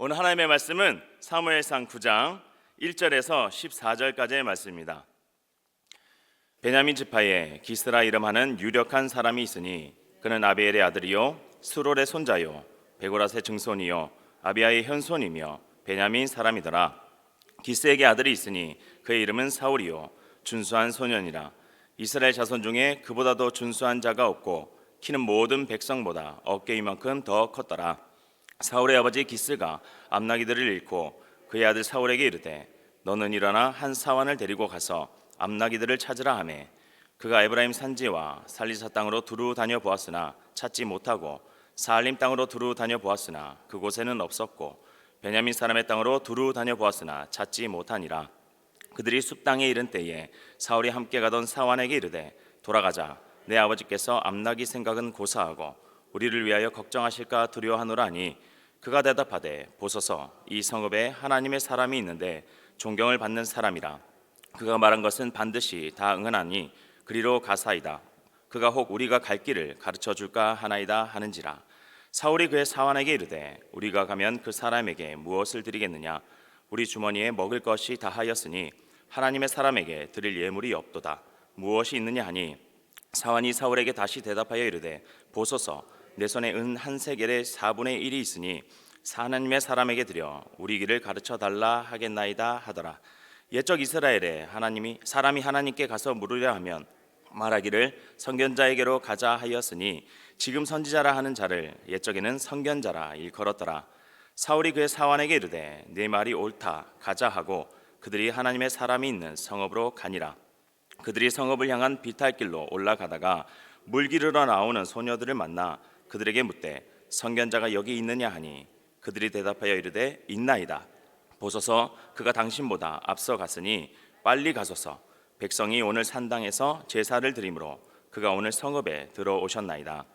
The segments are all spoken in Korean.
오늘 하나님의 말씀은 사무엘상 9장 1절에서 14절까지의 말씀입니다. 베냐민 지파에 기스라 이름하는 유력한 사람이 있으니 그는 아비엘의 아들이요 스롤의 손자요 베고라의 증손이요 아비아의 현손이며 베냐민 사람이더라. 기스에게 아들이 있으니 그의 이름은 사울이요 준수한 소년이라. 이스라엘 자손 중에 그보다도 준수한 자가 없고 키는 모든 백성보다 어깨 이만큼 더 컸더라. 사울의 아버지 기스가 암나기들을 잃고 그의 아들 사울에게 이르되 너는 일어나 한 사환을 데리고 가서 암나기들을 찾으라 하매 그가 에브라임 산지와 살리사 땅으로 두루 다녀 보았으나 찾지 못하고 사알림 땅으로 두루 다녀 보았으나 그곳에는 없었고 베냐민 사람의 땅으로 두루 다녀 보았으나 찾지 못하니라. 그들이 숲 땅에 이른 때에 사울이 함께 가던 사환에게 이르되 돌아가자. 내 아버지께서 암나기 생각은 고사하고 우리를 위하여 걱정하실까 두려워하노라 하니 그가 대답하되 보소서 이 성읍에 하나님의 사람이 있는데 존경을 받는 사람이라. 그가 말한 것은 반드시 다 응하나니 그리로 가사이다. 그가 혹 우리가 갈 길을 가르쳐 줄까 하나이다 하는지라. 사울이 그의 사환에게 이르되 우리가 가면 그 사람에게 무엇을 드리겠느냐. 우리 주머니에 먹을 것이 다하였으니 하나님의 사람에게 드릴 예물이 없도다. 무엇이 있느냐 하니 사환이 사울에게 다시 대답하여 이르되 보소서 내 손에 은 한 세겔의 4분의 1이 있으니 하나님의 사람에게 드려 우리 길을 가르쳐 달라 하겠나이다 하더라. 옛적 이스라엘에 사람이 하나님께 가서 물으려 하면 말하기를 선견자에게로 가자 하였으니 지금 선지자라 하는 자를 옛적에는 선견자라 일컬었더라. 사울이 그의 사환에게 이르되 네 말이 옳다 가자 하고 그들이 하나님의 사람이 있는 성읍으로 가니라. 그들이 성읍을 향한 비탈길로 올라가다가 물 기르러 나오는 소녀들을 만나 그들에게 묻되 선견자가 여기 있느냐 하니 그들이 대답하여 이르되 있나이다. 보소서 그가 당신보다 앞서 갔으니 빨리 가소서. 백성이 오늘 산당에서 제사를 드리므로 그가 오늘 성읍에 들어오셨나이다.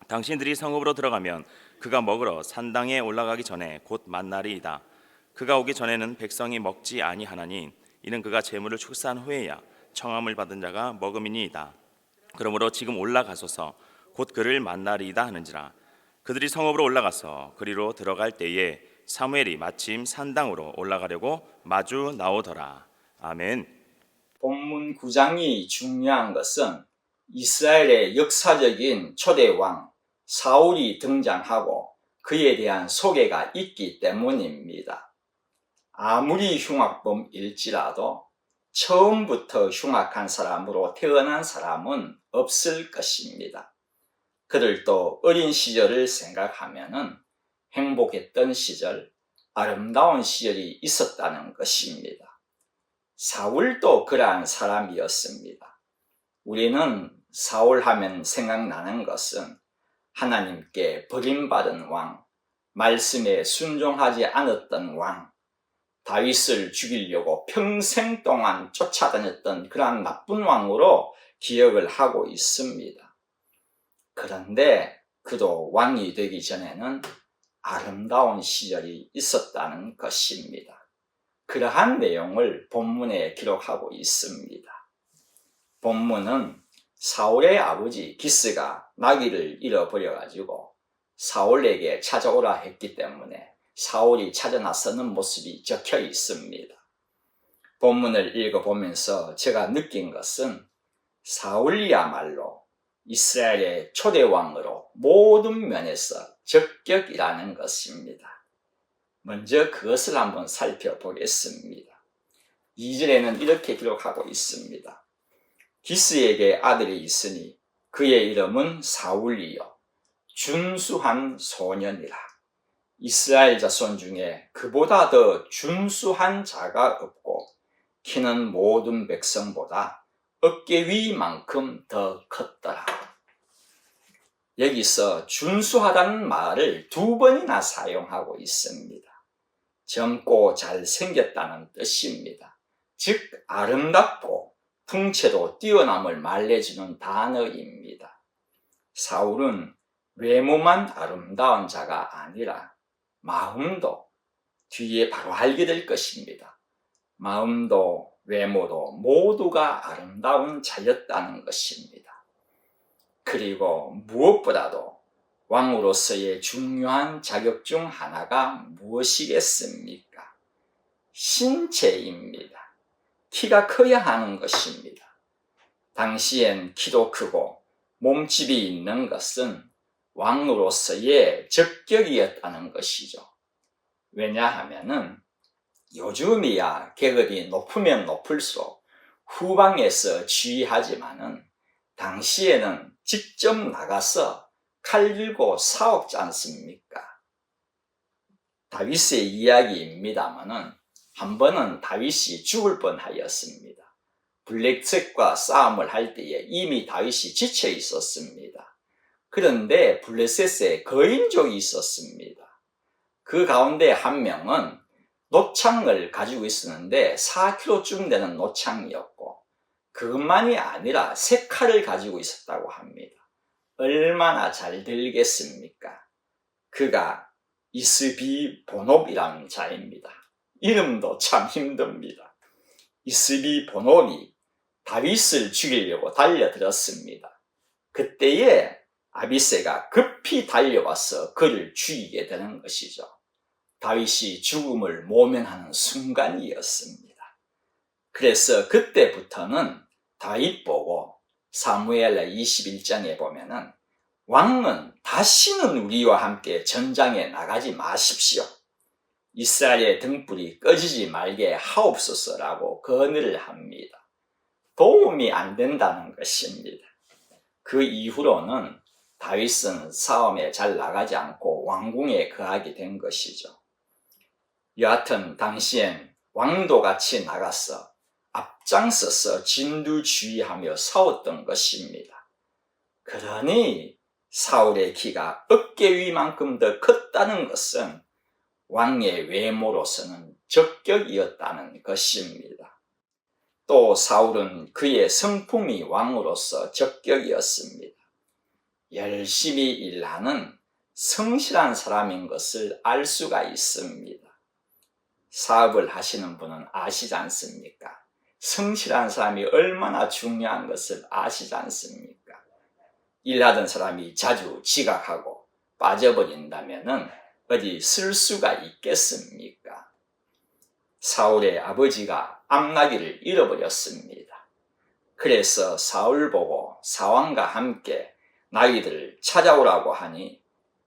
당신들이 성읍으로 들어가면 그가 먹으러 산당에 올라가기 전에 곧 만나리이다. 그가 오기 전에는 백성이 먹지 아니하나니 이는 그가 제물을 축사한 후에야 청함을 받은 자가 먹음이니이다. 그러므로 지금 올라가소서. 곧 그를 만나리이다 하는지라. 그들이 성읍으로 올라가서 그리로 들어갈 때에 사무엘이 마침 산당으로 올라가려고 마주 나오더라. 아멘. 본문 9장이 중요한 것은 이스라엘의 역사적인 초대 왕 사울이 등장하고 그에 대한 소개가 있기 때문입니다. 아무리 흉악범일지라도 처음부터 흉악한 사람으로 태어난 사람은 없을 것입니다. 그들도 어린 시절을 생각하면 행복했던 시절, 아름다운 시절이 있었다는 것입니다. 사울도 그러한 사람이었습니다. 우리는 사울하면 생각나는 것은 하나님께 버림받은 왕, 말씀에 순종하지 않았던 왕, 다윗을 죽이려고 평생 동안 쫓아다녔던 그러한 나쁜 왕으로 기억을 하고 있습니다. 그런데 그도 왕이 되기 전에는 아름다운 시절이 있었다는 것입니다. 그러한 내용을 본문에 기록하고 있습니다. 본문은 사울의 아버지 기스가 나귀를 잃어버려가지고 사울에게 찾아오라 했기 때문에 사울이 찾아 나서는 모습이 적혀 있습니다. 본문을 읽어보면서 제가 느낀 것은 사울이야말로 이스라엘의 초대왕으로 모든 면에서 적격이라는 것입니다. 먼저 그것을 한번 살펴보겠습니다. 2절에는 이렇게 기록하고 있습니다. 기스에게 아들이 있으니 그의 이름은 사울이요 준수한 소년이라. 이스라엘 자손 중에 그보다 더 준수한 자가 없고 키는 모든 백성보다 어깨 위만큼 더 컸더라. 여기서 준수하다는 말을 2번이나 사용하고 있습니다. 젊고 잘생겼다는 뜻입니다. 즉 아름답고 풍채도 뛰어남을 말해주는 단어입니다. 사울은 외모만 아름다운 자가 아니라 마음도, 뒤에 바로 알게 될 것입니다. 마음도 외모도 모두가 아름다운 자였다는 것입니다. 그리고 무엇보다도 왕으로서의 중요한 자격 중 하나가 무엇이겠습니까? 신체입니다. 키가 커야 하는 것입니다. 당시엔 키도 크고 몸집이 있는 것은 왕으로서의 적격이었다는 것이죠. 왜냐하면은 요즘이야 계급이 높으면 높을수록 후방에서 지휘하지만은 당시에는 직접 나가서 칼 들고 싸웠지 않습니까? 다윗의 이야기입니다마는 한 번은 다윗이 죽을 뻔하였습니다. 블레셋과 싸움을 할 때에 이미 다윗이 지쳐 있었습니다. 그런데 블레셋에 거인족이 있었습니다. 그 가운데 한 명은 노창을 가지고 있었는데 4kg쯤 되는 노창이었고 그것만이 아니라 세 칼을 가지고 있었다고 합니다. 얼마나 잘 들겠습니까? 그가 이스비보놉이라는 자입니다. 이름도 참 힘듭니다. 이스비보놉이 다윗을 죽이려고 달려들었습니다. 그때에 아비새가 급히 달려와서 그를 죽이게 되는 것이죠. 다윗이 죽음을 모면하는 순간이었습니다. 그래서 그때부터는 다윗 보고 사무엘하 21장에 보면은 왕은 다시는 우리와 함께 전장에 나가지 마십시오. 이스라엘의 등불이 꺼지지 말게 하옵소서라고 건의를 합니다. 도움이 안 된다는 것입니다. 그 이후로는 다윗은 싸움에 잘 나가지 않고 왕궁에 거하게 된 것이죠. 여하튼 당시엔 왕도 같이 나가서 앞장서서 진두지휘하며 싸웠던 것입니다. 그러니 사울의 키가 어깨 위만큼 더 컸다는 것은 왕의 외모로서는 적격이었다는 것입니다. 또 사울은 그의 성품이 왕으로서 적격이었습니다. 열심히 일하는 성실한 사람인 것을 알 수가 있습니다. 사업을 하시는 분은 아시지 않습니까? 성실한 사람이 얼마나 중요한 것을 아시지 않습니까? 일하던 사람이 자주 지각하고 빠져버린다면은 어디 쓸 수가 있겠습니까? 사울의 아버지가 암나귀를 잃어버렸습니다. 그래서 사울 보고 사왕과 함께 나귀들을 찾아오라고 하니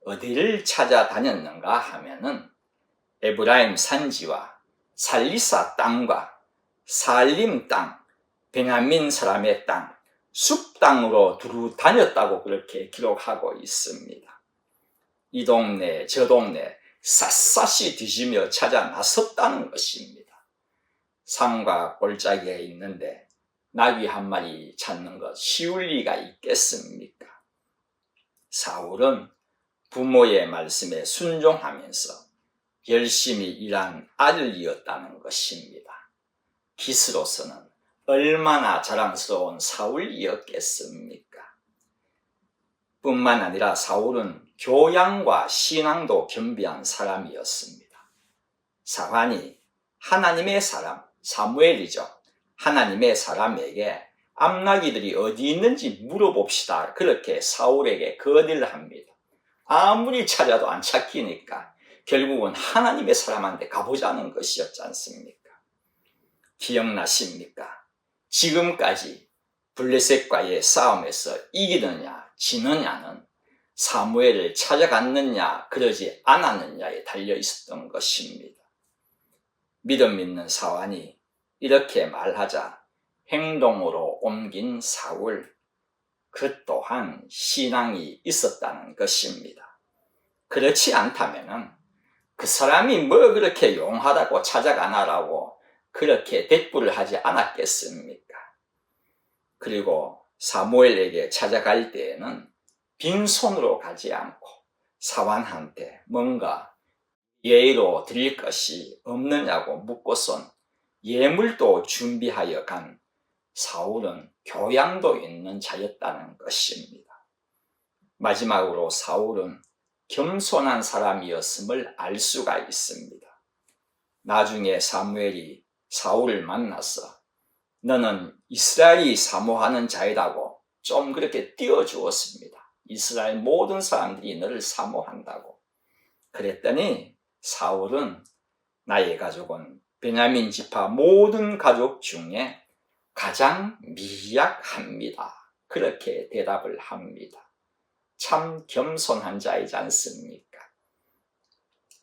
어디를 찾아다녔는가 하면은 에브라임 산지와 살리사 땅과 살림 땅, 베냐민 사람의 땅, 숲 땅으로 두루 다녔다고 그렇게 기록하고 있습니다. 이 동네 저 동네 샅샅이 뒤지며 찾아 나섰다는 것입니다. 산과 골짜기에 있는데 나귀 한 마리 찾는 것 쉬울 리가 있겠습니까? 사울은 부모의 말씀에 순종하면서 열심히 일한 아들이었다는 것입니다. 기스로서는 얼마나 자랑스러운 사울이었겠습니까? 뿐만 아니라 사울은 교양과 신앙도 겸비한 사람이었습니다. 사환이 하나님의 사람, 사무엘이죠. 하나님의 사람에게 암나귀들이 어디 있는지 물어봅시다. 그렇게 사울에게 건의를 합니다. 아무리 찾아도 안 찾기니까 결국은 하나님의 사람한테 가보자는 것이었지 않습니까? 기억나십니까? 지금까지 블레셋과의 싸움에서 이기느냐 지느냐는 사무엘을 찾아갔느냐 그러지 않았느냐에 달려 있었던 것입니다. 믿음 있는 사환이 이렇게 말하자 행동으로 옮긴 사울, 그 또한 신앙이 있었다는 것입니다. 그렇지 않다면은 그 사람이 뭐 그렇게 용하다고 찾아가나라고 그렇게 대꾸를 하지 않았겠습니까? 그리고 사무엘에게 찾아갈 때에는 빈손으로 가지 않고 사환한테 뭔가 예의로 드릴 것이 없느냐고 묻고선 예물도 준비하여 간 사울은 교양도 있는 자였다는 것입니다. 마지막으로 사울은 겸손한 사람이었음을 알 수가 있습니다. 나중에 사무엘이 사울을 만나서 너는 이스라엘이 사모하는 자이라고 좀 그렇게 띄워주었습니다. 이스라엘 모든 사람들이 너를 사모한다고. 그랬더니 사울은 나의 가족은 베냐민 지파 모든 가족 중에 가장 미약합니다. 그렇게 대답을 합니다. 참 겸손한 자이지 않습니까?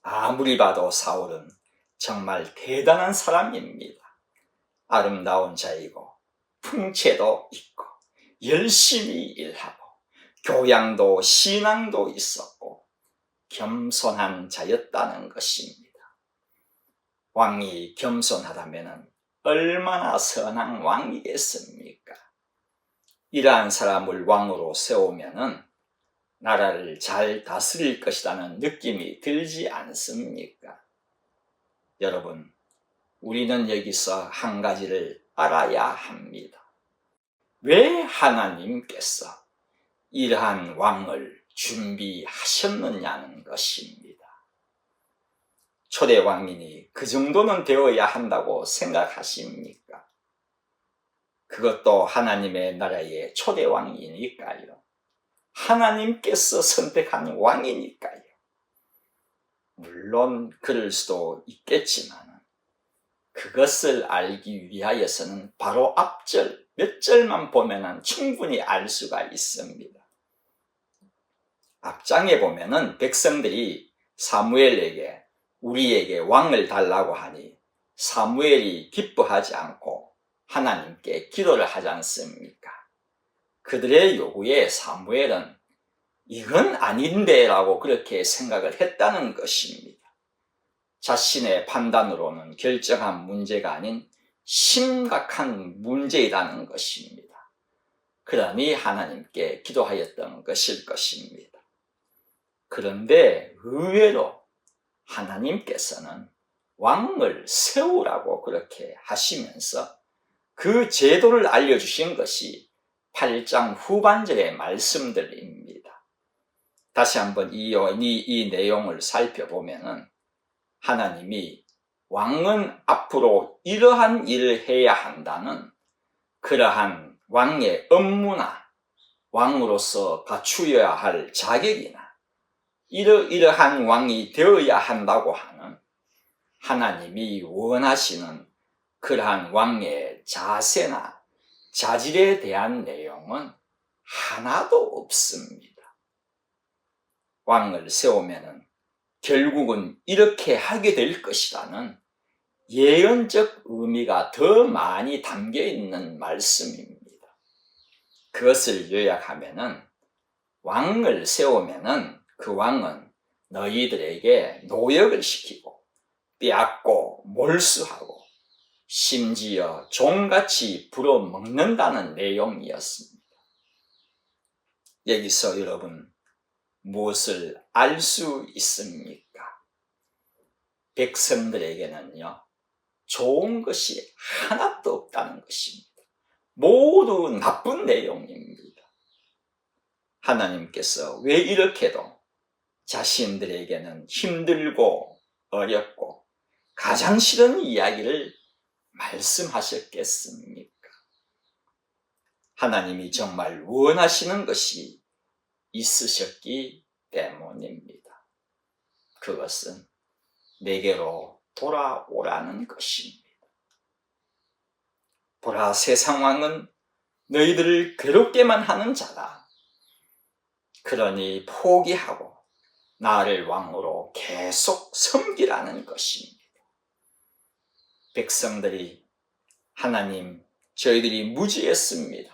아무리 봐도 사울은 정말 대단한 사람입니다. 아름다운 자이고 풍채도 있고 열심히 일하고 교양도 신앙도 있었고 겸손한 자였다는 것입니다. 왕이 겸손하다면 얼마나 선한 왕이겠습니까? 이러한 사람을 왕으로 세우면 나라를 잘 다스릴 것이라는 느낌이 들지 않습니까? 여러분, 우리는 여기서 한 가지를 알아야 합니다. 왜 하나님께서 이러한 왕을 준비하셨느냐는 것입니다. 초대 왕인이 그 정도는 되어야 한다고 생각하십니까? 그것도 하나님의 나라의 초대 왕이니까요. 하나님께서 선택한 왕이니까요. 물론 그럴 수도 있겠지만 그것을 알기 위하여서는 바로 앞절 몇 절만 보면 충분히 알 수가 있습니다. 앞장에 보면은 백성들이 사무엘에게 우리에게 왕을 달라고 하니 사무엘이 기뻐하지 않고 하나님께 기도를 하지 않습니까? 그들의 요구에 사무엘은 이건 아닌데 라고 그렇게 생각을 했다는 것입니다. 자신의 판단으로는 결정한 문제가 아닌 심각한 문제이라는 것입니다. 그러니 하나님께 기도하였던 것일 것입니다. 그런데 의외로 하나님께서는 왕을 세우라고 그렇게 하시면서 그 제도를 알려주신 것이 8장 후반절의 말씀들입니다. 다시 한번 이 내용을 살펴보면은 하나님이 왕은 앞으로 이러한 일을 해야 한다는 그러한 왕의 업무나 왕으로서 갖추어야 할 자격이나 이러한 왕이 되어야 한다고 하는 하나님이 원하시는 그러한 왕의 자세나 자질에 대한 내용은 하나도 없습니다. 왕을 세우면은 결국은 이렇게 하게 될 것이라는 예언적 의미가 더 많이 담겨 있는 말씀입니다. 그것을 요약하면은 왕을 세우면은 그 왕은 너희들에게 노역을 시키고 빼앗고 몰수하고 심지어 종같이 불어먹는다는 내용이었습니다. 여기서 여러분 무엇을 알 수 있습니까? 백성들에게는요, 좋은 것이 하나도 없다는 것입니다. 모두 나쁜 내용입니다. 하나님께서 왜 이렇게도 자신들에게는 힘들고 어렵고 가장 싫은 이야기를 말씀하셨겠습니까? 하나님이 정말 원하시는 것이 있으셨기 때문입니다. 그것은 내게로 돌아오라는 것입니다. 보라, 세상 왕은 너희들을 괴롭게만 하는 자다. 그러니 포기하고 나를 왕으로 계속 섬기라는 것입니다. 백성들이 하나님, 저희들이 무지했습니다.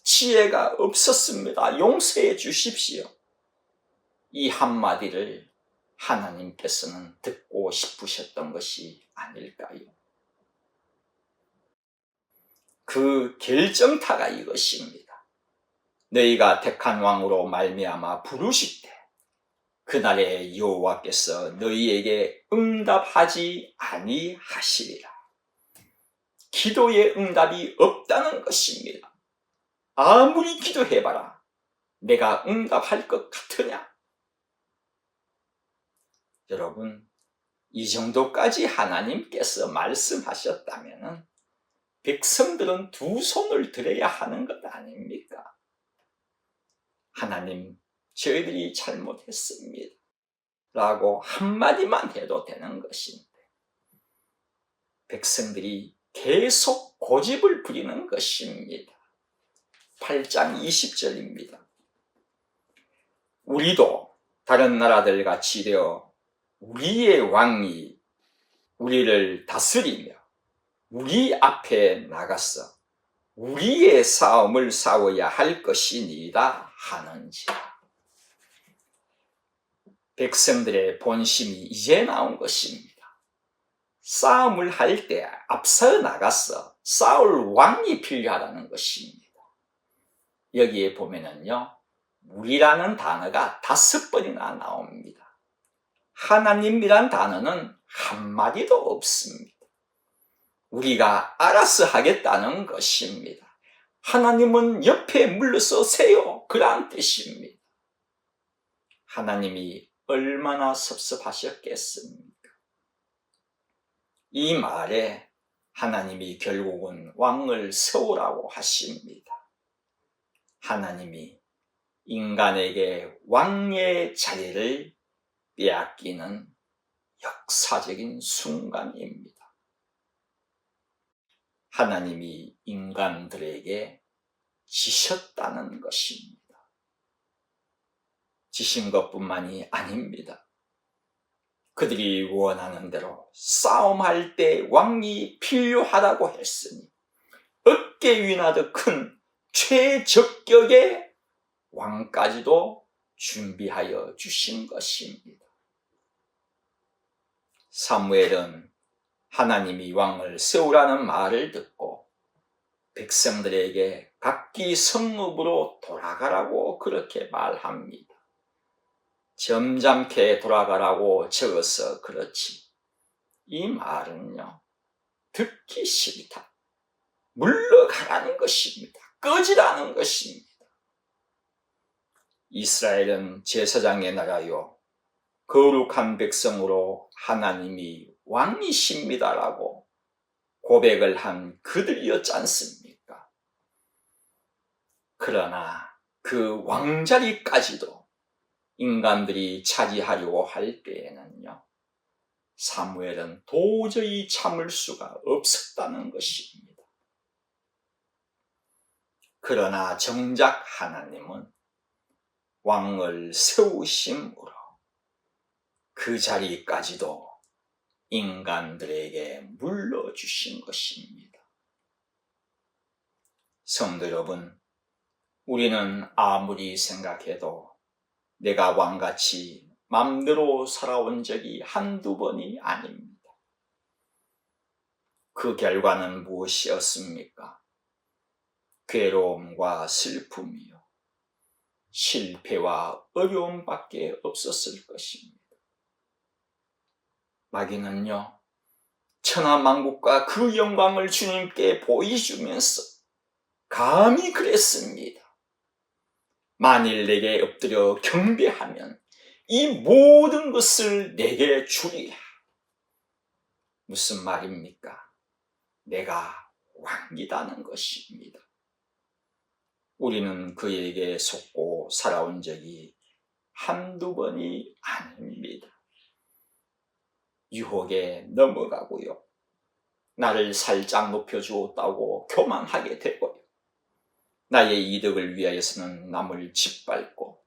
지혜가 없었습니다. 용서해 주십시오. 이 한마디를 하나님께서는 듣고 싶으셨던 것이 아닐까요? 그 결정타가 이것입니다. 너희가 택한 왕으로 말미암아 부르실 때 그날에 여호와께서 너희에게 응답하지 아니하시리라. 기도의 응답이 없다는 것입니다. 아무리 기도해봐라. 내가 응답할 것 같으냐? 여러분, 이 정도까지 하나님께서 말씀하셨다면 백성들은 두 손을 들어야 하는 것 아닙니까? 하나님, 저희들이 잘못했습니다 라고 한마디만 해도 되는 것인데 백성들이 계속 고집을 부리는 것입니다. 8장 20절입니다. 우리도 다른 나라들 같이 되어 우리의 왕이 우리를 다스리며 우리 앞에 나가서 우리의 싸움을 싸워야 할 것이니이다 하는지라. 백성들의 본심이 이제 나온 것입니다. 싸움을 할 때 앞서 나가서 싸울 왕이 필요하다는 것입니다. 여기에 보면은요, 우리라는 단어가 5번이나 나옵니다. 하나님이란 단어는 한마디도 없습니다. 우리가 알아서 하겠다는 것입니다. 하나님은 옆에 물러서 세요, 그런 뜻입니다. 하나님이 얼마나 섭섭하셨겠습니까? 이 말에 하나님이 결국은 왕을 세우라고 하십니다. 하나님이 인간에게 왕의 자리를 빼앗기는 역사적인 순간입니다. 하나님이 인간들에게 지셨다는 것입니다. 지신 것뿐만이 아닙니다. 그들이 원하는 대로 싸움할 때 왕이 필요하다고 했으니 어깨 위나 더 큰 최적격의 왕까지도 준비하여 주신 것입니다. 사무엘은 하나님이 왕을 세우라는 말을 듣고 백성들에게 각기 성읍으로 돌아가라고 그렇게 말합니다. 점잖게 돌아가라고 적어서 그렇지, 이 말은요, 듣기 싫다, 물러가라는 것입니다. 꺼지라는 것입니다. 이스라엘은 제사장의 나라요, 거룩한 백성으로 하나님이 왕이십니다라고 고백을 한 그들이었지 않습니까? 그러나 그 왕자리까지도 인간들이 차지하려고 할 때에는요, 사무엘은 도저히 참을 수가 없었다는 것입니다. 그러나 정작 하나님은 왕을 세우심으로 그 자리까지도 인간들에게 물려주신 것입니다. 성도 여러분, 우리는 아무리 생각해도 내가 왕같이 맘대로 살아온 적이 한두 번이 아닙니다. 그 결과는 무엇이었습니까? 괴로움과 슬픔이요, 실패와 어려움밖에 없었을 것입니다. 마귀는요, 천하만국과 그 영광을 주님께 보여주면서 감히 그랬습니다. 만일 내게 엎드려 경배하면 이 모든 것을 내게 주리라. 무슨 말입니까? 내가 왕이라는 것입니다. 우리는 그에게 속고 살아온 적이 한두 번이 아닙니다. 유혹에 넘어가고요, 나를 살짝 높여주었다고 교만하게 되고요, 나의 이득을 위하여서는 남을 짓밟고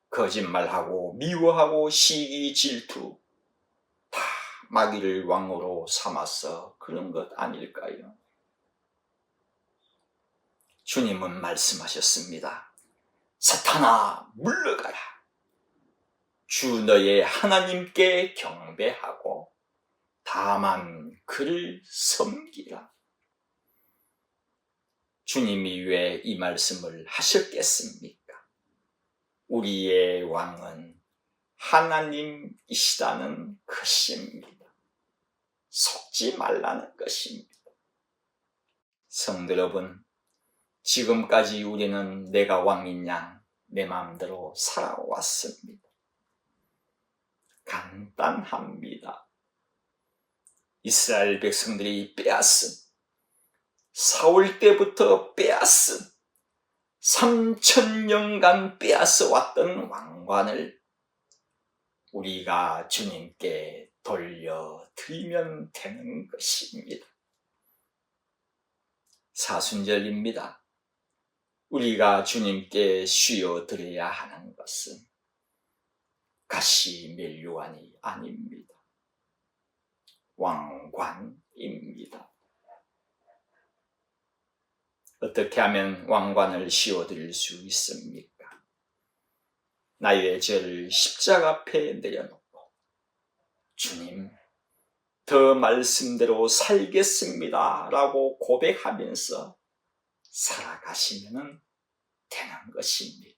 거짓말하고 미워하고 시기 질투, 다 마귀를 왕으로 삼아서 그런 것 아닐까요? 주님은 말씀하셨습니다. 사탄아, 물러가라. 주 너의 하나님께 경배하고 다만 그를 섬기라. 주님이 왜 이 말씀을 하셨겠습니까? 우리의 왕은 하나님이시다는 것입니다. 속지 말라는 것입니다. 성도 여러분, 지금까지 우리는 내가 왕인 양 내 마음대로 살아왔습니다. 간단합니다. 이스라엘 백성들이 빼앗은, 사울 때부터 빼앗은 3,000년간 빼앗아 왔던 왕관을 우리가 주님께 돌려드리면 되는 것입니다. 사순절입니다. 우리가 주님께 쉬어드려야 하는 것은 가시 면류관이 아닙니다. 왕관입니다. 어떻게 하면 왕관을 씌워드릴 수 있습니까? 나의 죄를 십자가 앞에 내려놓고 주님, 더 말씀대로 살겠습니다 라고 고백하면서 살아가시면 되는 것입니다.